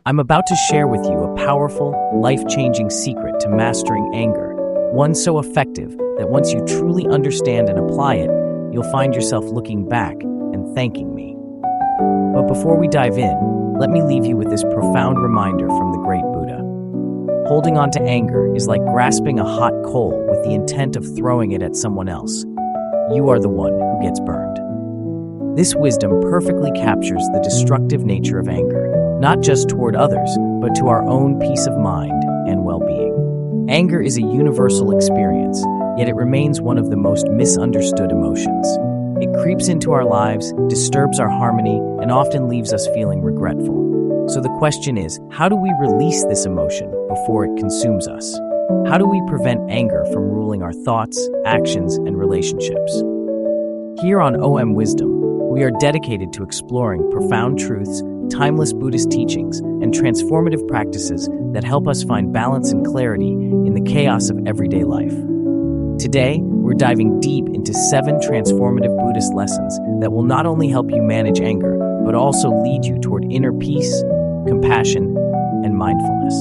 I'm about to share with you a powerful, life-changing secret to mastering anger, one so effective that once you truly understand and apply it, you'll find yourself looking back and thanking me. But before we dive in, let me leave you with this profound reminder from the great Buddha. Holding on to anger is like grasping a hot coal with the intent of throwing it at someone else. You are the one who gets burned. This wisdom perfectly captures the destructive nature of anger, not just toward others, but to our own peace of mind and well-being. Anger is a universal experience, yet it remains one of the most misunderstood emotions. It creeps into our lives, disturbs our harmony, and often leaves us feeling regretful. So the question is, how do we release this emotion before it consumes us? How do we prevent anger from ruling our thoughts, actions, and relationships? Here on OM Wisdom, we are dedicated to exploring profound truths, timeless Buddhist teachings, and transformative practices that help us find balance and clarity in the chaos of everyday life. Today, we're diving deep into 7 transformative Buddhist lessons that will not only help you manage anger, but also lead you toward inner peace, compassion, and mindfulness.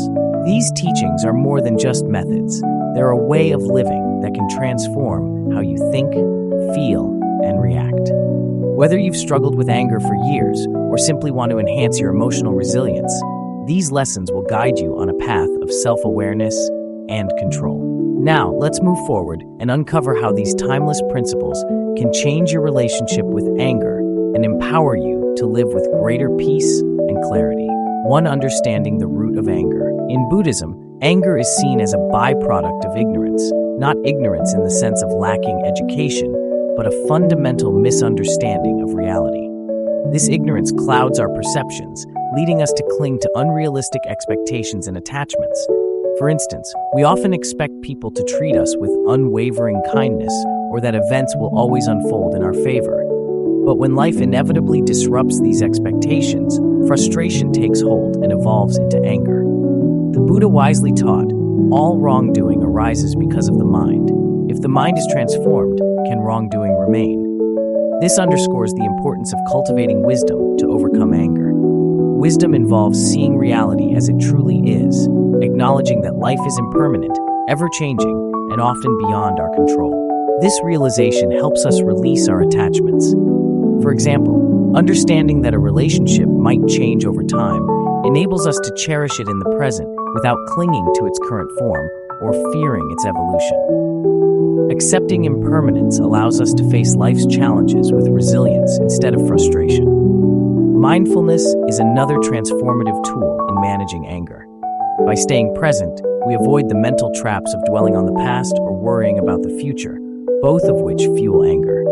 These teachings are more than just methods. They're a way of living that can transform how you think, feel, and react. Whether you've struggled with anger for years or simply want to enhance your emotional resilience, these lessons will guide you on a path of self-awareness and control. Now, let's move forward and uncover how these timeless principles can change your relationship with anger and empower you to live with greater peace and clarity. 1. Understanding the root of anger. In Buddhism, anger is seen as a byproduct of ignorance, not ignorance in the sense of lacking education, but a fundamental misunderstanding of reality. This ignorance clouds our perceptions, leading us to cling to unrealistic expectations and attachments. For instance, we often expect people to treat us with unwavering kindness or that events will always unfold in our favor. But when life inevitably disrupts these expectations, frustration takes hold and evolves into anger. The Buddha wisely taught, all wrongdoing arises because of the mind. If the mind is transformed, can wrongdoing remain? This underscores the importance of cultivating wisdom to overcome anger. Wisdom involves seeing reality as it truly is, acknowledging that life is impermanent, ever-changing, and often beyond our control. This realization helps us release our attachments. For example, understanding that a relationship might change over time enables us to cherish it in the present without clinging to its current form or fearing its evolution. Accepting impermanence allows us to face life's challenges with resilience instead of frustration. Mindfulness is another transformative tool in managing anger. By staying present, we avoid the mental traps of dwelling on the past or worrying about the future, both of which fuel anger.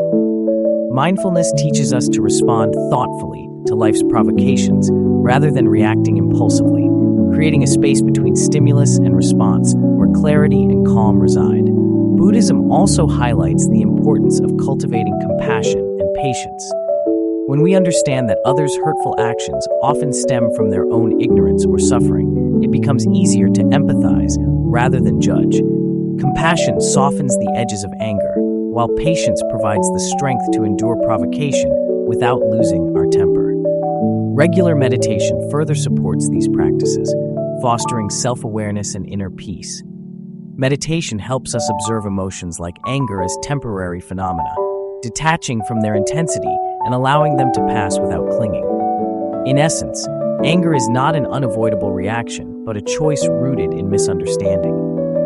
Mindfulness teaches us to respond thoughtfully to life's provocations rather than reacting impulsively, creating a space between stimulus and response where clarity and calm reside. Buddhism also highlights the importance of cultivating compassion and patience. When we understand that others' hurtful actions often stem from their own ignorance or suffering, it becomes easier to empathize rather than judge. Compassion softens the edges of anger, while patience provides the strength to endure provocation without losing our temper. Regular meditation further supports these practices, fostering self-awareness and inner peace. Meditation helps us observe emotions like anger as temporary phenomena, detaching from their intensity and allowing them to pass without clinging. In essence, anger is not an unavoidable reaction, but a choice rooted in misunderstanding.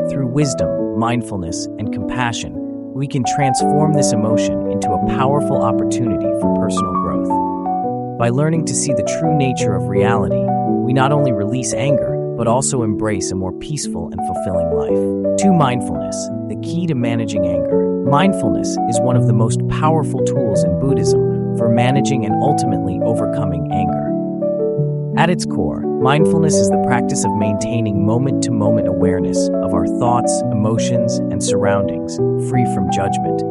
Through wisdom, mindfulness, and compassion, we can transform this emotion into a powerful opportunity for personal growth. By learning to see the true nature of reality, we not only release anger, but also embrace a more peaceful and fulfilling life. 2. Mindfulness, the key to managing anger. Mindfulness is one of the most powerful tools in Buddhism for managing and ultimately overcoming anger. At its core, mindfulness is the practice of maintaining moment-to-moment awareness of our thoughts, emotions, and surroundings, free from judgment.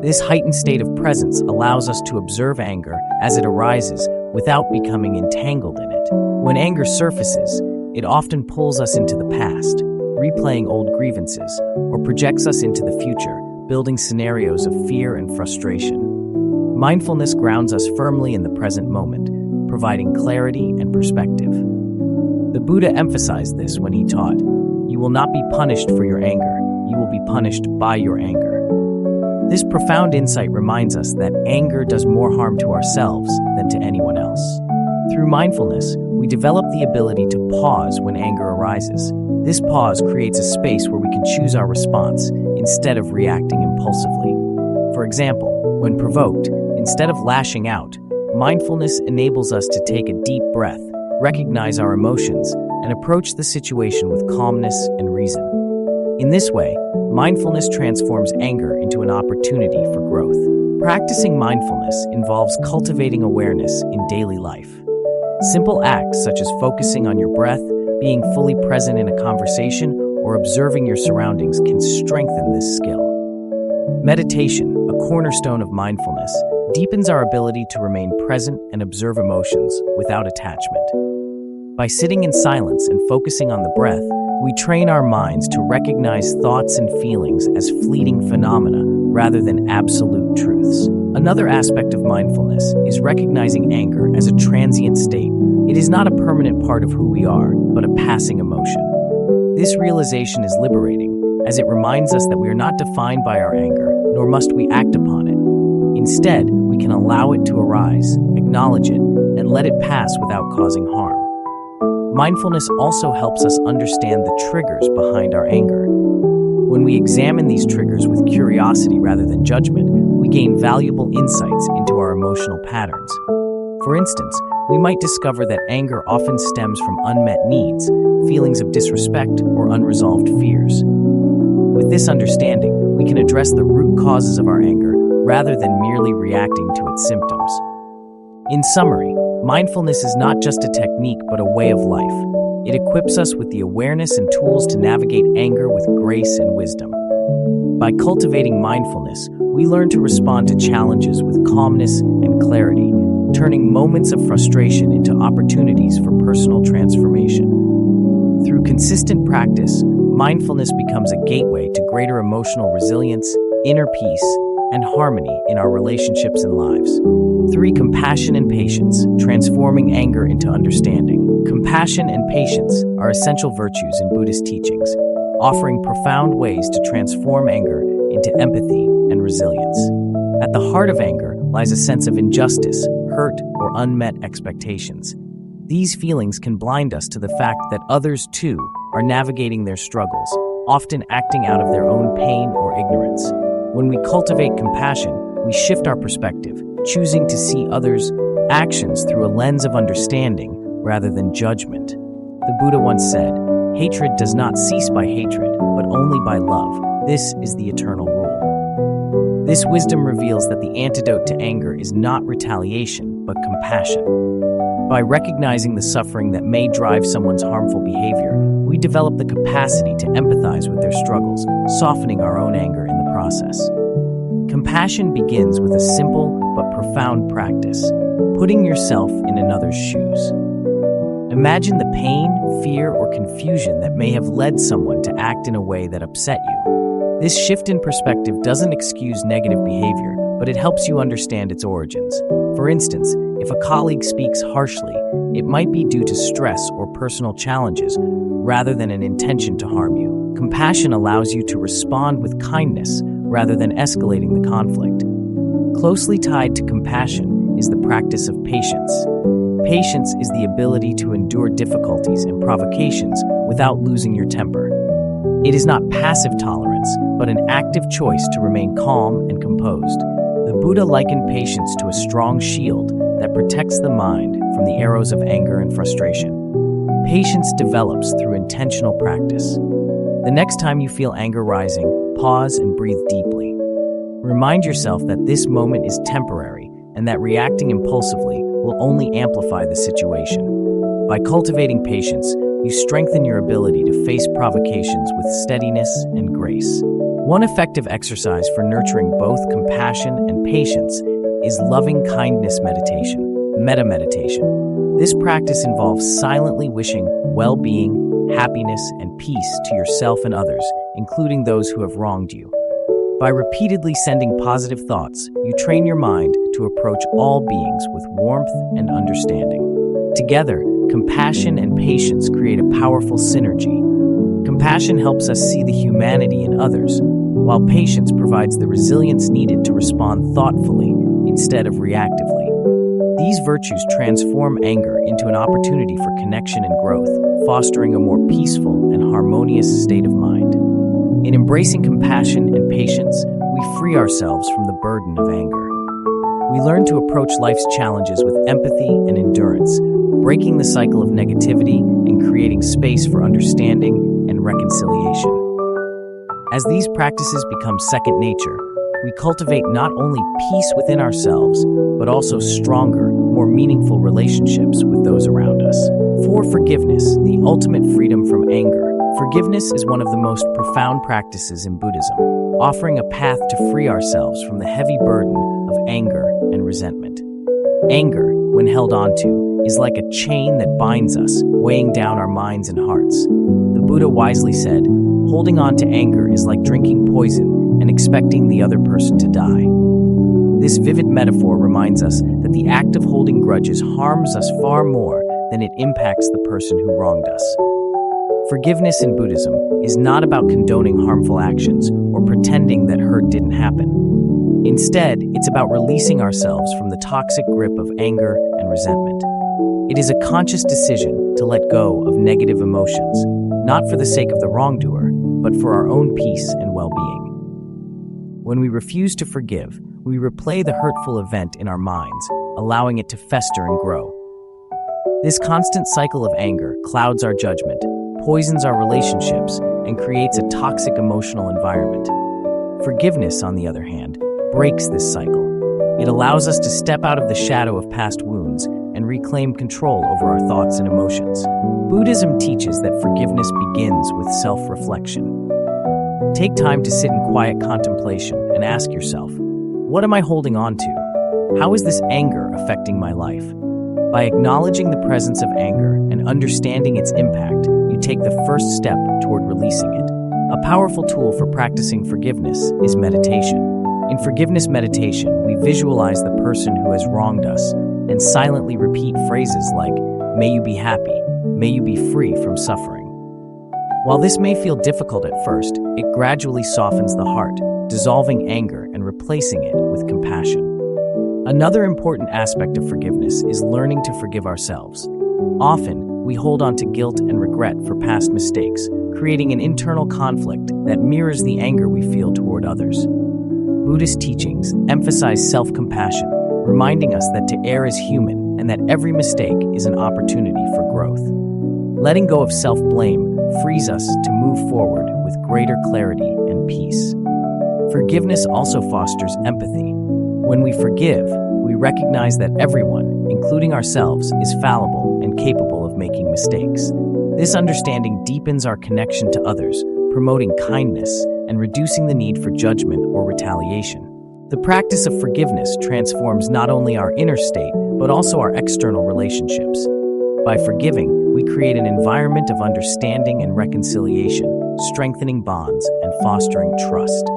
This heightened state of presence allows us to observe anger as it arises without becoming entangled in it. When anger surfaces, it often pulls us into the past, replaying old grievances, or projects us into the future, building scenarios of fear and frustration. Mindfulness grounds us firmly in the present moment, providing clarity and perspective. The Buddha emphasized this when he taught, "You will not be punished for your anger, you will be punished by your anger." This profound insight reminds us that anger does more harm to ourselves than to anyone else. Through mindfulness, we develop the ability to pause when anger arises. This pause creates a space where we can choose our response instead of reacting impulsively. For example, when provoked, instead of lashing out, mindfulness enables us to take a deep breath, recognize our emotions, and approach the situation with calmness and reason. In this way, mindfulness transforms anger into an opportunity for growth. Practicing mindfulness involves cultivating awareness in daily life. Simple acts such as focusing on your breath, being fully present in a conversation, or observing your surroundings can strengthen this skill. Meditation, a cornerstone of mindfulness, deepens our ability to remain present and observe emotions without attachment. By sitting in silence and focusing on the breath, we train our minds to recognize thoughts and feelings as fleeting phenomena rather than absolute truths. Another aspect of mindfulness is recognizing anger as a transient state. It is not a permanent part of who we are, but a passing emotion. This realization is liberating, as it reminds us that we are not defined by our anger, nor must we act upon it. Instead, we can allow it to arise, acknowledge it, and let it pass without causing harm. Mindfulness also helps us understand the triggers behind our anger. When we examine these triggers with curiosity rather than judgment, we gain valuable insights into our emotional patterns. For instance, we might discover that anger often stems from unmet needs, feelings of disrespect, or unresolved fears. With this understanding, we can address the root causes of our anger rather than merely reacting to its symptoms. In summary, mindfulness is not just a technique but a way of life. It equips us with the awareness and tools to navigate anger with grace and wisdom. By cultivating mindfulness, we learn to respond to challenges with calmness and clarity, turning moments of frustration into opportunities for personal transformation. Through consistent practice, mindfulness becomes a gateway to greater emotional resilience, inner peace, and harmony in our relationships and lives. 3. Compassion and patience, transforming anger into understanding. Compassion and patience are essential virtues in Buddhist teachings, offering profound ways to transform anger into empathy and resilience. At the heart of anger lies a sense of injustice, hurt, or unmet expectations. These feelings can blind us to the fact that others, too, are navigating their struggles, often acting out of their own pain or ignorance. When we cultivate compassion, we shift our perspective, choosing to see others' actions through a lens of understanding rather than judgment. The Buddha once said, "Hatred does not cease by hatred, but only by love. This is the eternal rule." This wisdom reveals that the antidote to anger is not retaliation, but compassion. By recognizing the suffering that may drive someone's harmful behavior, we develop the capacity to empathize with their struggles, softening our own anger in the process. Compassion begins with a simple but profound practice, putting yourself in another's shoes. Imagine the pain, fear, or confusion that may have led someone to act in a way that upset you. This shift in perspective doesn't excuse negative behavior, but it helps you understand its origins. For instance, if a colleague speaks harshly, it might be due to stress or personal challenges rather than an intention to harm you. Compassion allows you to respond with kindness rather than escalating the conflict. Closely tied to compassion is the practice of patience. Patience is the ability to endure difficulties and provocations without losing your temper. It is not passive tolerance, but an active choice to remain calm and composed. The Buddha likened patience to a strong shield that protects the mind from the arrows of anger and frustration. Patience develops through intentional practice. The next time you feel anger rising, pause and breathe deeply. Remind yourself that this moment is temporary and that reacting impulsively will only amplify the situation. By cultivating patience, you strengthen your ability to face provocations with steadiness and grace. One effective exercise for nurturing both compassion and patience is loving kindness meditation, metta meditation. This practice involves silently wishing well-being, happiness, and peace to yourself and others, including those who have wronged you. By repeatedly sending positive thoughts, you train your mind to approach all beings with warmth and understanding. Together, compassion and patience create a powerful synergy. Compassion helps us see the humanity in others, while patience provides the resilience needed to respond thoughtfully instead of reactively. These virtues transform anger into an opportunity for connection and growth, fostering a more peaceful and harmonious state of mind. In embracing compassion and patience, we free ourselves from the burden of anger. We learn to approach life's challenges with empathy and endurance, breaking the cycle of negativity and creating space for understanding and reconciliation. As these practices become second nature, we cultivate not only peace within ourselves, but also stronger, more meaningful relationships with those around us. For forgiveness, the ultimate freedom from anger. Forgiveness is one of the most profound practices in Buddhism, offering a path to free ourselves from the heavy burden of anger and resentment. Anger, when held onto, is like a chain that binds us, weighing down our minds and hearts. The Buddha wisely said, "Holding on to anger is like drinking poison and expecting the other person to die." This vivid metaphor reminds us that the act of holding grudges harms us far more than it impacts the person who wronged us. Forgiveness in Buddhism is not about condoning harmful actions or pretending that hurt didn't happen. Instead, it's about releasing ourselves from the toxic grip of anger and resentment. It is a conscious decision to let go of negative emotions, not for the sake of the wrongdoer, but for our own peace and well-being. When we refuse to forgive, we replay the hurtful event in our minds, allowing it to fester and grow. This constant cycle of anger clouds our judgment, poisons our relationships, and creates a toxic emotional environment. Forgiveness, on the other hand, breaks this cycle. It allows us to step out of the shadow of past wounds and reclaim control over our thoughts and emotions. Buddhism teaches that forgiveness begins with self-reflection. Take time to sit in quiet contemplation and ask yourself, what am I holding on to? How is this anger affecting my life? By acknowledging the presence of anger and understanding its impact, you take the first step toward releasing it. A powerful tool for practicing forgiveness is meditation. In forgiveness meditation, we visualize the person who has wronged us and silently repeat phrases like, "May you be happy, may you be free from suffering." While this may feel difficult at first, it gradually softens the heart, dissolving anger and replacing it with compassion. Another important aspect of forgiveness is learning to forgive ourselves. Often, we hold on to guilt and regret for past mistakes, creating an internal conflict that mirrors the anger we feel toward others. Buddhist teachings emphasize self-compassion, reminding us that to err is human and that every mistake is an opportunity for growth. Letting go of self-blame frees us to move forward with greater clarity and peace. Forgiveness also fosters empathy. When we forgive, we recognize that everyone, including ourselves, is fallible and capable of making mistakes. This understanding deepens our connection to others, promoting kindness and reducing the need for judgment or retaliation. The practice of forgiveness transforms not only our inner state, but also our external relationships. By forgiving, we create an environment of understanding and reconciliation, strengthening bonds and fostering trust.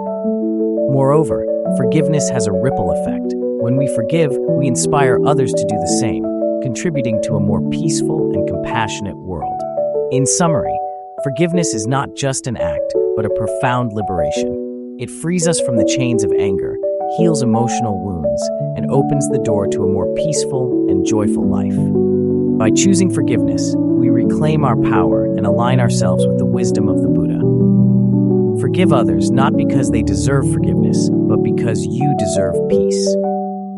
Moreover, forgiveness has a ripple effect. When we forgive, we inspire others to do the same, contributing to a more peaceful and compassionate world. In summary, forgiveness is not just an act, but a profound liberation. It frees us from the chains of anger, heals emotional wounds, and opens the door to a more peaceful and joyful life. By choosing forgiveness, we reclaim our power and align ourselves with the wisdom of the Buddha. Forgive others not because they deserve forgiveness, but because you deserve peace.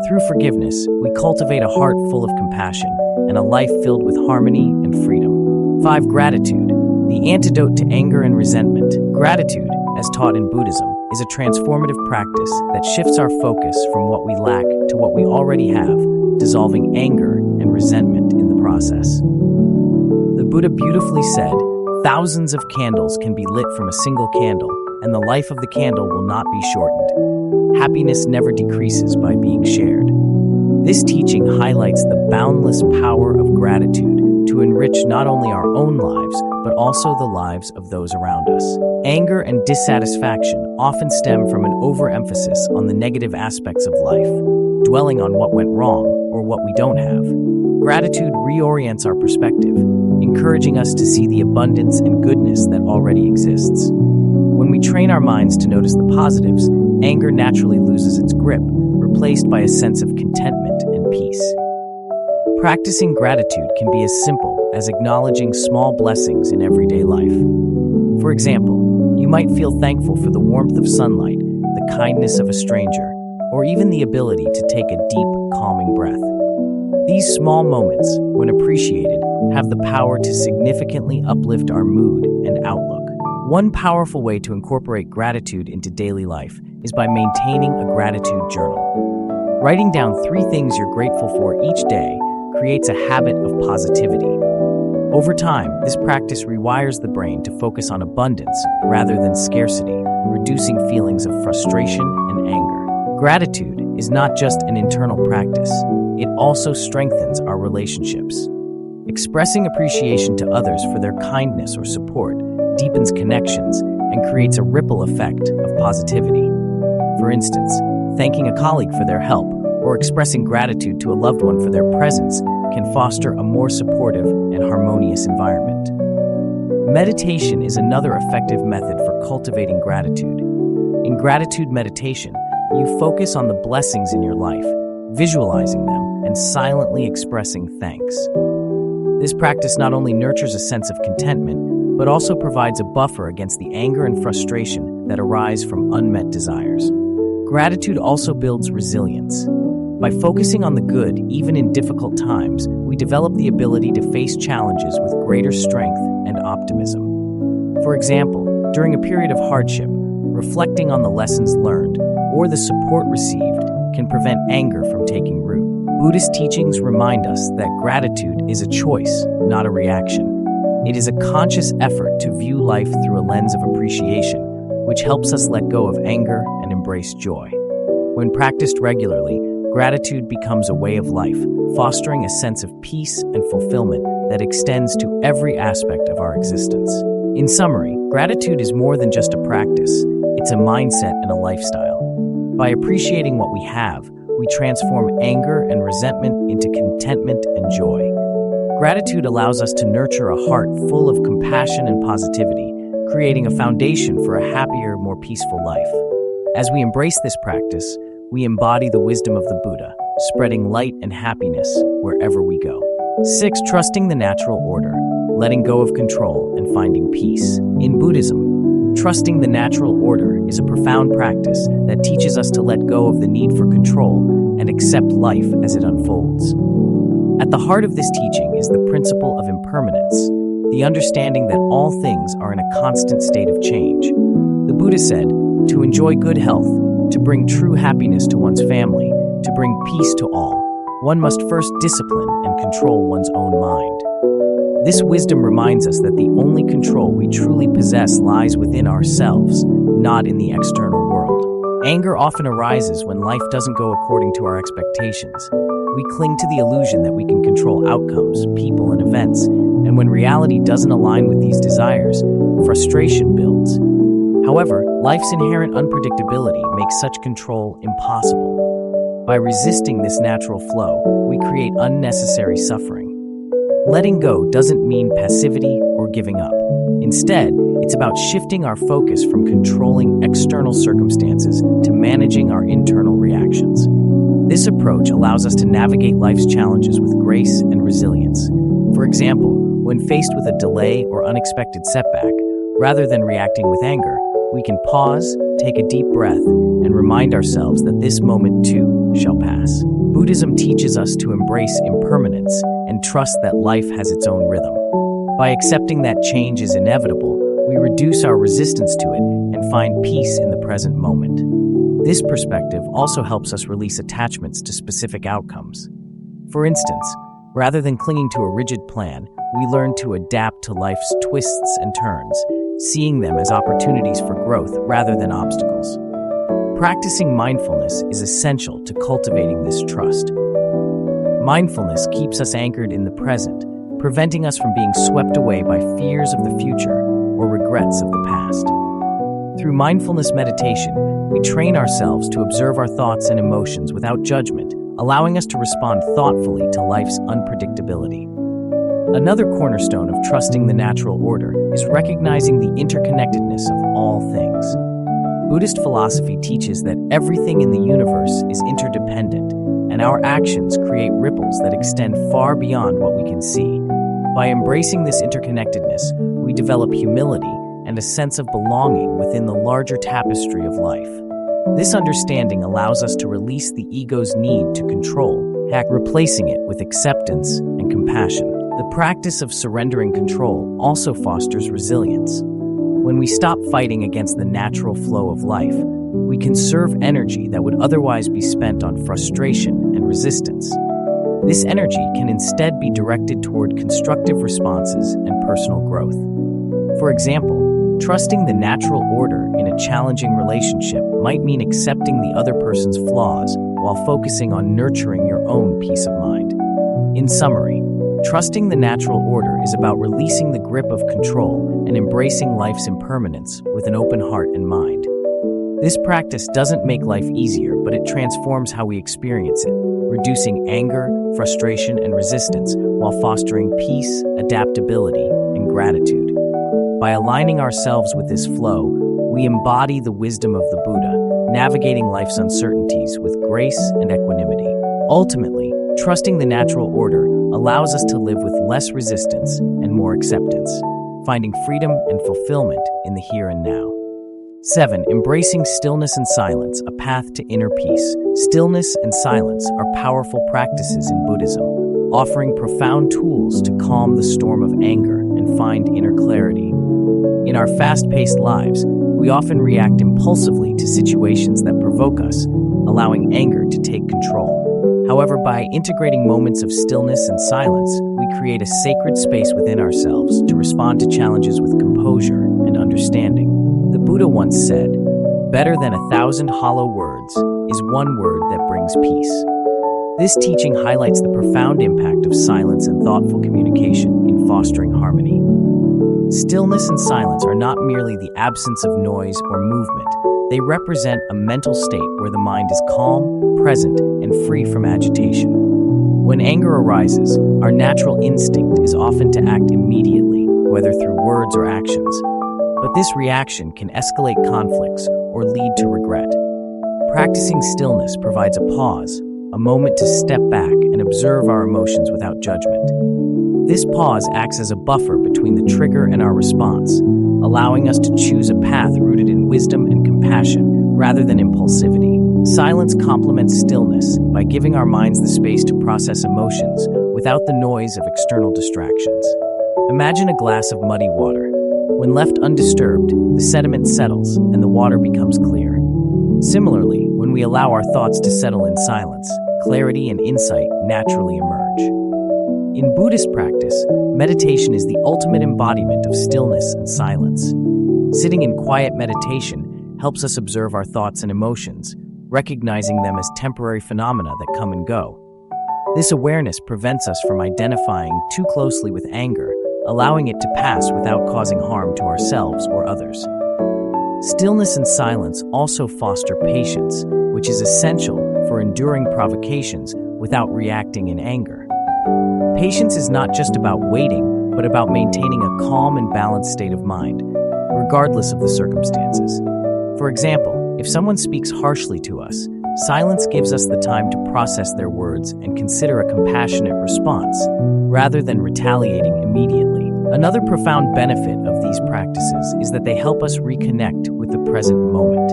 Through forgiveness, we cultivate a heart full of compassion and a life filled with harmony and freedom. 5. Gratitude, the antidote to anger and resentment. Gratitude, as taught in Buddhism, is a transformative practice that shifts our focus from what we lack to what we already have, dissolving anger and resentment in the process. The Buddha beautifully said, "Thousands of candles can be lit from a single candle, and the life of the candle will not be shortened. Happiness never decreases by being shared." This teaching highlights the boundless power of gratitude to enrich not only our own lives, but also the lives of those around us. Anger and dissatisfaction often stem from an overemphasis on the negative aspects of life, dwelling on what went wrong or what we don't have. Gratitude reorients our perspective, encouraging us to see the abundance and goodness that already exists. When we train our minds to notice the positives, anger naturally loses its grip, replaced by a sense of contentment and peace. Practicing gratitude can be as simple as acknowledging small blessings in everyday life. For example, you might feel thankful for the warmth of sunlight, the kindness of a stranger, or even the ability to take a deep, calming breath. These small moments, when appreciated, have the power to significantly uplift our mood and outlook. One powerful way to incorporate gratitude into daily life is by maintaining a gratitude journal. Writing down 3 things you're grateful for each day creates a habit of positivity. Over time, this practice rewires the brain to focus on abundance rather than scarcity, reducing feelings of frustration and anger. Gratitude is not just an internal practice, it also strengthens our relationships. Expressing appreciation to others for their kindness or support deepens connections and creates a ripple effect of positivity. For instance, thanking a colleague for their help or expressing gratitude to a loved one for their presence can foster a more supportive and harmonious environment. Meditation is another effective method for cultivating gratitude. In gratitude meditation, you focus on the blessings in your life, visualizing them, and silently expressing thanks. This practice not only nurtures a sense of contentment, but also provides a buffer against the anger and frustration that arise from unmet desires. Gratitude also builds resilience. By focusing on the good, even in difficult times, we develop the ability to face challenges with greater strength and optimism. For example, during a period of hardship, reflecting on the lessons learned or the support received can prevent anger from taking root. Buddhist teachings remind us that gratitude is a choice, not a reaction. It is a conscious effort to view life through a lens of appreciation, which helps us let go of anger and embrace joy. When practiced regularly, gratitude becomes a way of life, fostering a sense of peace and fulfillment that extends to every aspect of our existence. In summary, gratitude is more than just a practice, it's a mindset and a lifestyle. By appreciating what we have, we transform anger and resentment into contentment and joy. Gratitude allows us to nurture a heart full of compassion and positivity, creating a foundation for a happier, more peaceful life. As we embrace this practice, we embody the wisdom of the Buddha, spreading light and happiness wherever we go. 6. Trusting the natural order, letting go of control and finding peace. In Buddhism, trusting the natural order is a profound practice that teaches us to let go of the need for control and accept life as it unfolds. At the heart of this teaching is the principle of impermanence, the understanding that all things are in a constant state of change. The Buddha said, to enjoy good health, to bring true happiness to one's family, to bring peace to all, one must first discipline and control one's own mind. This wisdom reminds us that the only control we truly possess lies within ourselves, not in the external world. Anger often arises when life doesn't go according to our expectations. We cling to the illusion that we can control outcomes, people, and events, and when reality doesn't align with these desires, frustration builds. However, life's inherent unpredictability makes such control impossible. By resisting this natural flow, we create unnecessary suffering. Letting go doesn't mean passivity or giving up. Instead, it's about shifting our focus from controlling external circumstances to managing our internal reactions. This approach allows us to navigate life's challenges with grace and resilience. For example, when faced with a delay or unexpected setback, rather than reacting with anger, we can pause, take a deep breath, and remind ourselves that this moment too shall pass. Buddhism teaches us to embrace impermanence and trust that life has its own rhythm. By accepting that change is inevitable, we reduce our resistance to it and find peace in the present moment. This perspective also helps us release attachments to specific outcomes. For instance, rather than clinging to a rigid plan, we learn to adapt to life's twists and turns, seeing them as opportunities for growth rather than obstacles. Practicing mindfulness is essential to cultivating this trust. Mindfulness keeps us anchored in the present, preventing us from being swept away by fears of the future or regrets of the past. Through mindfulness meditation, we train ourselves to observe our thoughts and emotions without judgment, allowing us to respond thoughtfully to life's unpredictability. Another cornerstone of trusting the natural order is recognizing the interconnectedness of all things. Buddhist philosophy teaches that everything in the universe is interdependent, and our actions create ripples that extend far beyond what we can see. By embracing this interconnectedness, we develop humility and a sense of belonging within the larger tapestry of life. This understanding allows us to release the ego's need to control, replacing it with acceptance and compassion. The practice of surrendering control also fosters resilience. When we stop fighting against the natural flow of life, we conserve energy that would otherwise be spent on frustration and resistance. This energy can instead be directed toward constructive responses and personal growth. For example, trusting the natural order in a challenging relationship might mean accepting the other person's flaws while focusing on nurturing your own peace of mind. In summary, trusting the natural order is about releasing the grip of control and embracing life's impermanence with an open heart and mind. This practice doesn't make life easier, but it transforms how we experience it, reducing anger, frustration, and resistance while fostering peace, adaptability, and gratitude. By aligning ourselves with this flow, we embody the wisdom of the Buddha, navigating life's uncertainties with grace and equanimity. Ultimately, trusting the natural order allows us to live with less resistance and more acceptance, finding freedom and fulfillment in the here and now. 7. Embracing stillness and silence, a path to inner peace. Stillness and silence are powerful practices in Buddhism, offering profound tools to calm the storm of anger and find inner clarity. In our fast-paced lives, we often react impulsively to situations that provoke us, allowing anger to take control. However, by integrating moments of stillness and silence, we create a sacred space within ourselves to respond to challenges with composure and understanding. The Buddha once said, "Better than 1,000 hollow words is one word that brings peace." This teaching highlights the profound impact of silence and thoughtful communication in fostering harmony. Stillness and silence are not merely the absence of noise or movement. They represent a mental state where the mind is calm, present, and free from agitation. When anger arises, our natural instinct is often to act immediately, whether through words or actions. But this reaction can escalate conflicts or lead to regret. Practicing stillness provides a pause, a moment to step back and observe our emotions without judgment. This pause acts as a buffer between the trigger and our response, allowing us to choose a path rooted in wisdom and compassion rather than impulsivity. Silence complements stillness by giving our minds the space to process emotions without the noise of external distractions. Imagine a glass of muddy water. When left undisturbed, the sediment settles and the water becomes clear. Similarly, when we allow our thoughts to settle in silence, clarity and insight naturally emerge. In Buddhist practice, meditation is the ultimate embodiment of stillness and silence. Sitting in quiet meditation helps us observe our thoughts and emotions, recognizing them as temporary phenomena that come and go. This awareness prevents us from identifying too closely with anger, allowing it to pass without causing harm to ourselves or others. Stillness and silence also foster patience, which is essential for enduring provocations without reacting in anger. Patience is not just about waiting, but about maintaining a calm and balanced state of mind, regardless of the circumstances. For example, if someone speaks harshly to us, silence gives us the time to process their words and consider a compassionate response, rather than retaliating immediately. Another profound benefit of these practices is that they help us reconnect with the present moment.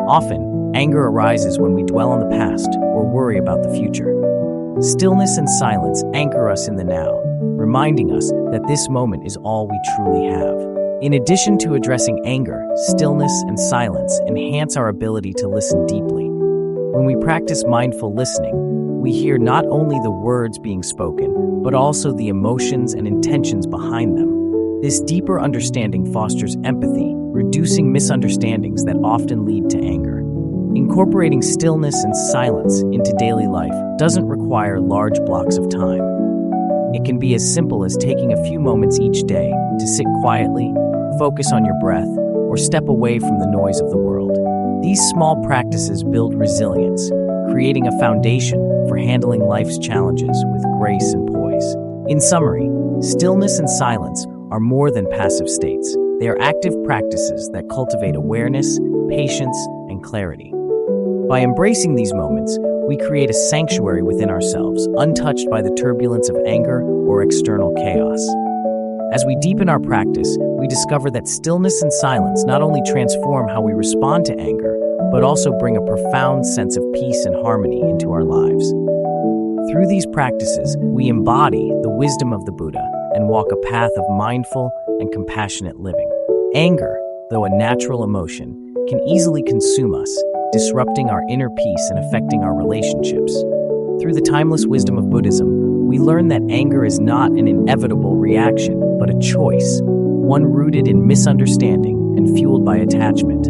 Often, anger arises when we dwell on the past or worry about the future. Stillness and silence anchor us in the now, reminding us that this moment is all we truly have. In addition to addressing anger, stillness and silence enhance our ability to listen deeply. When we practice mindful listening, we hear not only the words being spoken, but also the emotions and intentions behind them. This deeper understanding fosters empathy, reducing misunderstandings that often lead to anger. Incorporating stillness and silence into daily life doesn't require large blocks of time. It can be as simple as taking a few moments each day to sit quietly, focus on your breath, or step away from the noise of the world. These small practices build resilience, creating a foundation for handling life's challenges with grace and poise. In summary, stillness and silence are more than passive states. They are active practices that cultivate awareness, patience, and clarity. By embracing these moments, we create a sanctuary within ourselves, untouched by the turbulence of anger or external chaos. As we deepen our practice, we discover that stillness and silence not only transform how we respond to anger, but also bring a profound sense of peace and harmony into our lives. Through these practices, we embody the wisdom of the Buddha and walk a path of mindful and compassionate living. Anger, though a natural emotion, can easily consume us, disrupting our inner peace and affecting our relationships. Through the timeless wisdom of Buddhism, we learn that anger is not an inevitable reaction, but a choice, one rooted in misunderstanding and fueled by attachment.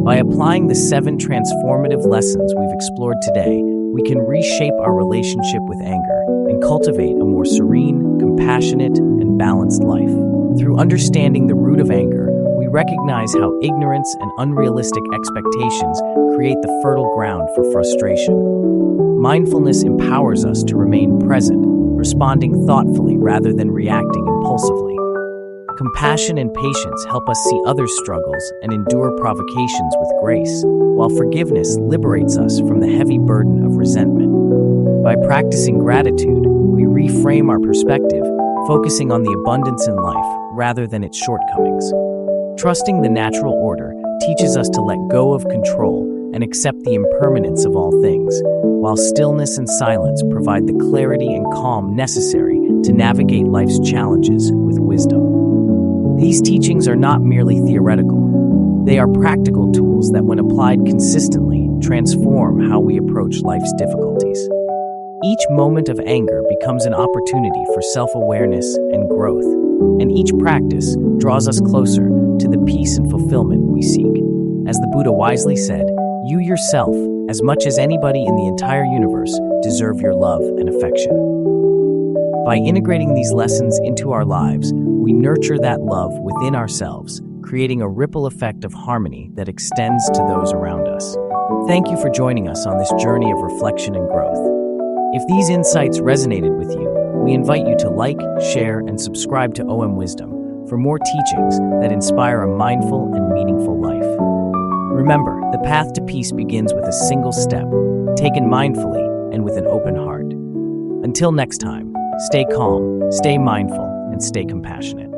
By applying the 7 transformative lessons we've explored today, we can reshape our relationship with anger and cultivate a more serene, compassionate, and balanced life. Through understanding the root of anger, we recognize how ignorance and unrealistic expectations create the fertile ground for frustration. Mindfulness empowers us to remain present, responding thoughtfully rather than reacting impulsively. Compassion and patience help us see others' struggles and endure provocations with grace, while forgiveness liberates us from the heavy burden of resentment. By practicing gratitude, we reframe our perspective, focusing on the abundance in life rather than its shortcomings. Trusting the natural order teaches us to let go of control and accept the impermanence of all things, while stillness and silence provide the clarity and calm necessary to navigate life's challenges with wisdom. These teachings are not merely theoretical. They are practical tools that, when applied consistently, transform how we approach life's difficulties. Each moment of anger becomes an opportunity for self-awareness and growth, and each practice draws us closer to the peace and fulfillment we seek. As the Buddha wisely said, "You yourself, as much as anybody in the entire universe, deserve your love and affection." By integrating these lessons into our lives, we nurture that love within ourselves, creating a ripple effect of harmony that extends to those around us. Thank you for joining us on this journey of reflection and growth. If these insights resonated with you, we invite you to like, share, and subscribe to OM Wisdom for more teachings that inspire a mindful and meaningful life. Remember, the path to peace begins with a single step, taken mindfully and with an open heart. Until next time, stay calm, stay mindful, and stay compassionate.